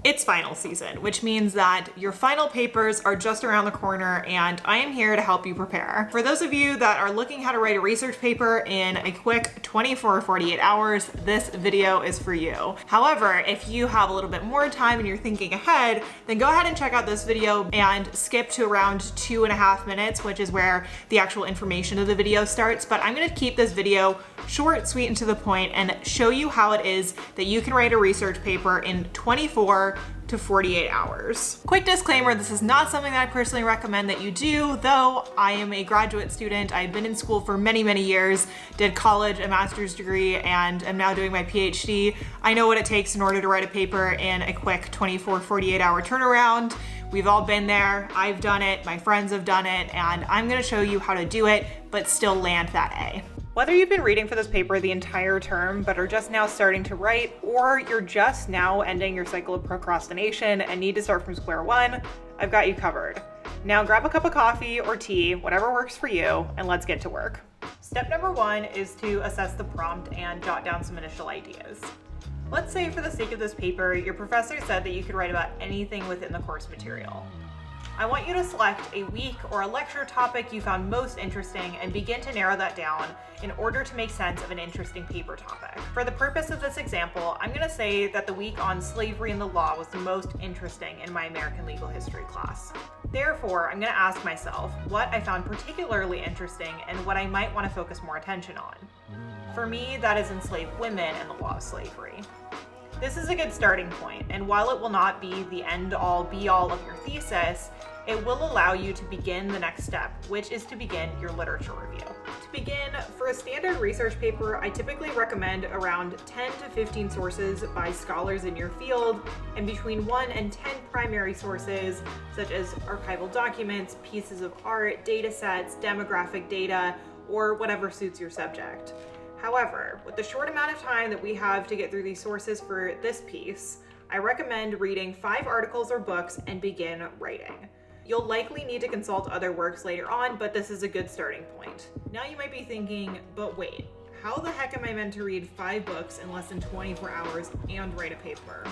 It's final season, which means that your final papers are just around the corner, and I am here to help you prepare. For those of you that are looking how to write a research paper in a quick 24 or 48 hours, this video is for you. However, if you have a little bit more time and you're thinking ahead, then go ahead and check out this video and skip to around 2.5 minutes, which is where the actual information of the video starts. But I'm gonna keep this video short, sweet, and to the point and show you how it is that you can write a research paper in 24 to 48 hours. Quick disclaimer, this is not something that I personally recommend that you do, though I am a graduate student. I've been in school for many, many years, did college, a master's degree, and am now doing my PhD. I know what it takes in order to write a paper in a quick 24, 48 hour turnaround. We've all been there, I've done it, my friends have done it, and I'm gonna show you how to do it, but still land that A. Whether you've been reading for this paper the entire term but are just now starting to write, or you're just now ending your cycle of procrastination and need to start from square one, I've got you covered. Now grab a cup of coffee or tea, whatever works for you, and let's get to work. Step number 1 is to assess the prompt and jot down some initial ideas. Let's say for the sake of this paper, your professor said that you could write about anything within the course material. I want you to select a week or a lecture topic you found most interesting and begin to narrow that down in order to make sense of an interesting paper topic. For the purpose of this example, I'm going to say that the week on slavery and the law was the most interesting in my American legal history class. Therefore, I'm going to ask myself what I found particularly interesting and what I might want to focus more attention on. For me, that is enslaved women and the law of slavery. This is a good starting point, and while it will not be the end-all, be-all of your thesis, it will allow you to begin the next step, which is to begin your literature review. To begin, for a standard research paper, I typically recommend around 10 to 15 sources by scholars in your field, and between 1 and 10 primary sources, such as archival documents, pieces of art, data sets, demographic data, or whatever suits your subject. However, with the short amount of time that we have to get through these sources for this piece, I recommend reading 5 articles or books and begin writing. You'll likely need to consult other works later on, but this is a good starting point. Now you might be thinking, but wait, how the heck am I meant to read 5 books in less than 24 hours and write a paper?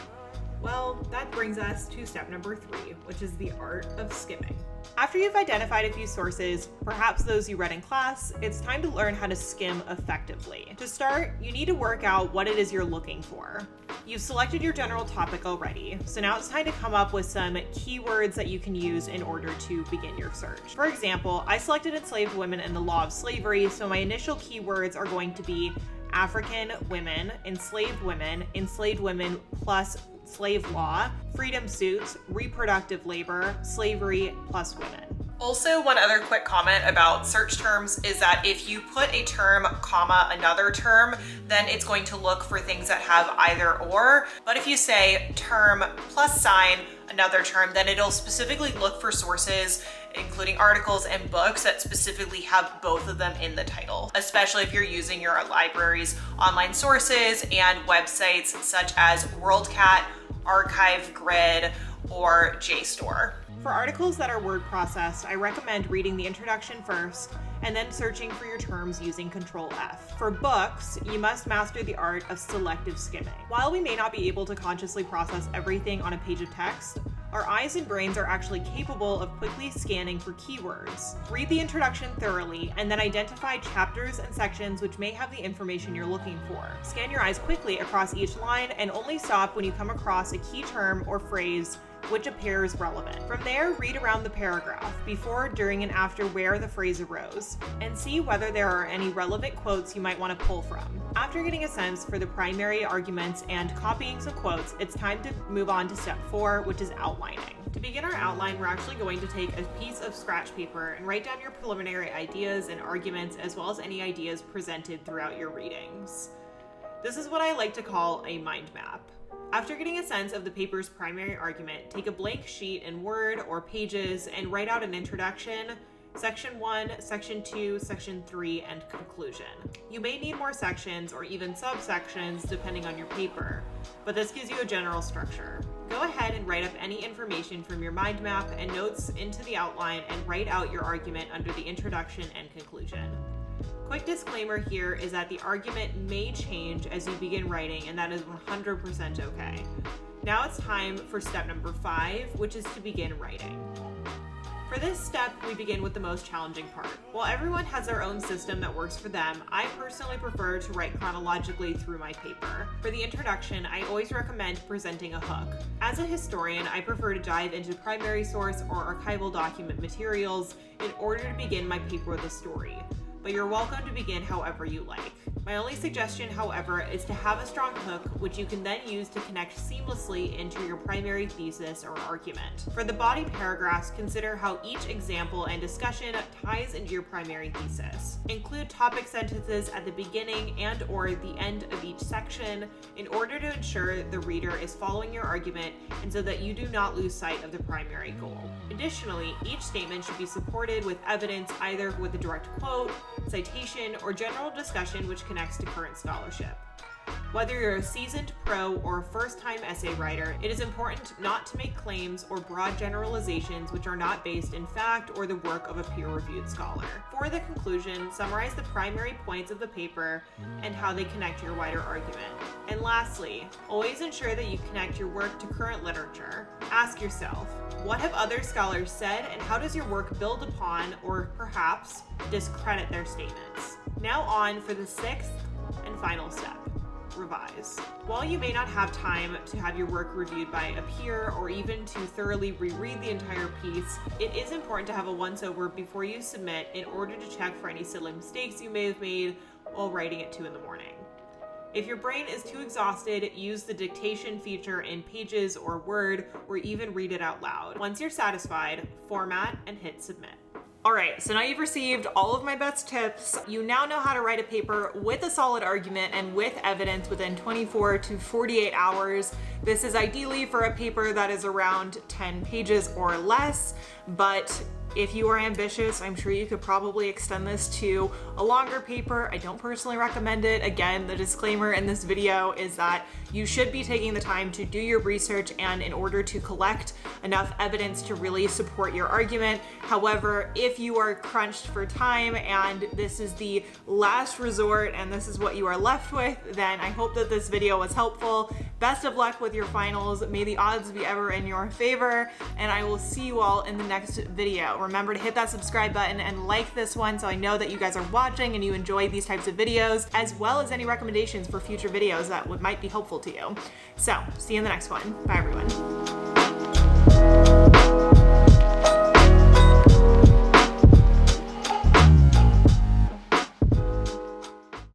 Well, that brings us to step number 3, which is the art of skimming. After you've identified a few sources, perhaps those you read in class, it's time to learn how to skim effectively. To start, you need to work out what it is you're looking for. You've selected your general topic already, so now it's time to come up with some keywords that you can use in order to begin your search. For example, I selected enslaved women and the law of slavery, so my initial keywords are going to be African women plus slave law, freedom suits, reproductive labor, slavery plus women. Also, one other quick comment about search terms is that if you put a term, comma, another term, then it's going to look for things that have either or. But if you say term plus sign, another term, then it'll specifically look for sources, including articles and books that specifically have both of them in the title, especially if you're using your library's online sources and websites such as WorldCat, Archive Grid, or JSTOR. For articles that are word processed, I recommend reading the introduction first and then searching for your terms using Control F. For books, you must master the art of selective skimming. While we may not be able to consciously process everything on a page of text, our eyes and brains are actually capable of quickly scanning for keywords. Read the introduction thoroughly and then identify chapters and sections which may have the information you're looking for. Scan your eyes quickly across each line and only stop when you come across a key term or phrase which appears relevant. From there, read around the paragraph, before, during, and after where the phrase arose, and see whether there are any relevant quotes you might want to pull from. After getting a sense for the primary arguments and copying some quotes, it's time to move on to step 4, which is outlining. To begin our outline, we're actually going to take a piece of scratch paper and write down your preliminary ideas and arguments, as well as any ideas presented throughout your readings. This is what I like to call a mind map. After getting a sense of the paper's primary argument, take a blank sheet in Word or Pages and write out an introduction, Section 1, Section 2, Section 3, and conclusion. You may need more sections or even subsections depending on your paper, but this gives you a general structure. Go ahead and write up any information from your mind map and notes into the outline and write out your argument under the introduction and conclusion. Quick disclaimer here is that the argument may change as you begin writing, and that is 100% okay. Now it's time for step number 5, which is to begin writing. For this step, we begin with the most challenging part. While everyone has their own system that works for them, I personally prefer to write chronologically through my paper. For the introduction, I always recommend presenting a hook. As a historian, I prefer to dive into primary source or archival document materials in order to begin my paper with a story. But you're welcome to begin however you like. My only suggestion, however, is to have a strong hook which you can then use to connect seamlessly into your primary thesis or argument. For the body paragraphs, consider how each example and discussion ties into your primary thesis. Include topic sentences at the beginning and or the end of each section in order to ensure the reader is following your argument and so that you do not lose sight of the primary goal. Additionally, each statement should be supported with evidence, either with a direct quote, citation, or general discussion which connects to current scholarship. Whether you're a seasoned pro or a first-time essay writer, it is important not to make claims or broad generalizations which are not based in fact or the work of a peer-reviewed scholar. For the conclusion, summarize the primary points of the paper and how they connect to your wider argument. And lastly, always ensure that you connect your work to current literature. Ask yourself, what have other scholars said and how does your work build upon or perhaps discredit their statements? Now on for the 6th and final step. Revise. While you may not have time to have your work reviewed by a peer or even to thoroughly reread the entire piece, it is important to have a once-over before you submit in order to check for any silly mistakes you may have made while writing at 2 in the morning. If your brain is too exhausted, use the dictation feature in Pages or Word, or even read it out loud. Once you're satisfied, format and hit submit. All right, so now you've received all of my best tips. You now know how to write a paper with a solid argument and with evidence within 24 to 48 hours. This is ideally for a paper that is around 10 pages or less, but if you are ambitious, I'm sure you could probably extend this to a longer paper. I don't personally recommend it. Again, the disclaimer in this video is that you should be taking the time to do your research and in order to collect enough evidence to really support your argument. However, if you are crunched for time and this is the last resort and this is what you are left with, then I hope that this video was helpful. Best of luck with your finals. May the odds be ever in your favor, and I will see you all in the next video. Remember to hit that subscribe button and like this one so I know that you guys are watching and you enjoy these types of videos, as well as any recommendations for future videos that might be helpful to you. So, see you in the next one. Bye everyone.